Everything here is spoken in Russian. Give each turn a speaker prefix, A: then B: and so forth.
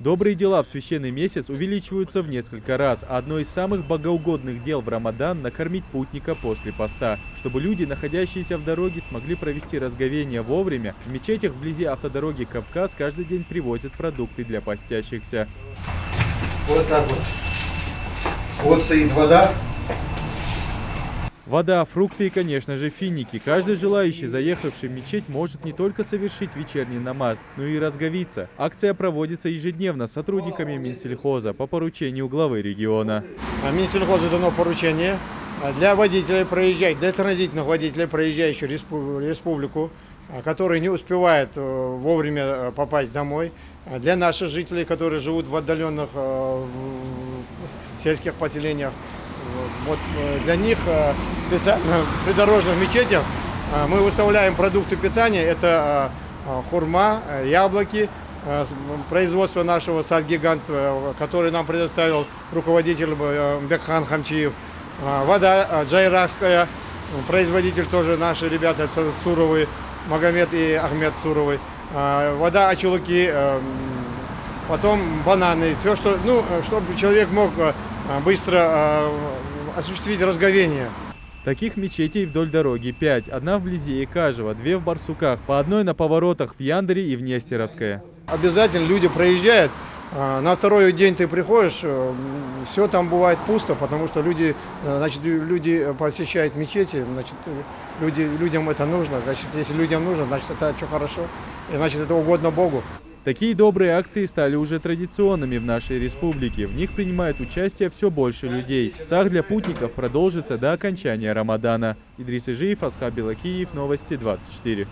A: Добрые дела в священный месяц увеличиваются в несколько раз. Одно из самых богоугодных дел в Рамадан – накормить путника после поста. Чтобы люди, находящиеся в дороге, смогли провести разговение вовремя, в мечетях вблизи автодороги Кавказ каждый день привозят продукты для постящихся.
B: Вот так вот. Вот стоит вода.
A: Вода, фрукты и, конечно же, финики. Каждый желающий, заехавший в мечеть, может не только совершить вечерний намаз, но и разговиться. Акция проводится ежедневно сотрудниками Минсельхоза по поручению главы региона.
C: Минсельхозу дано поручение для водителей проезжать, для транзитных водителей, проезжающих республику, которые не успевают вовремя попасть домой, для наших жителей, которые живут в отдаленных сельских поселениях. Вот для них специально в придорожных мечетях мы выставляем продукты питания. Это хурма, яблоки, производство нашего сад-гигант, который нам предоставил руководитель Бекхан Хамчиев. Вода джайракская, производитель тоже наши ребята Цуровы, Магомед и Ахмед Цуровы. Вода Ачулыки, потом бананы, все, что, чтобы человек мог быстро осуществить разговение.
A: Таких мечетей вдоль дороги 5. Одна вблизи Экажева, 2 в Барсуках, по одной на поворотах в Яндере и в Нестеровское.
C: Обязательно люди проезжают. На второй день ты приходишь, все там бывает пусто, потому что люди посещают мечети, значит, людям это нужно. Значит, если людям нужно, значит, это очень хорошо, и значит, это угодно Богу.
A: Такие добрые акции стали уже традиционными в нашей республике. В них принимает участие все больше людей. Сах для путников продолжится до окончания Рамадана. Идрис Ижиев, Асхаб Белакиев, Новости 24.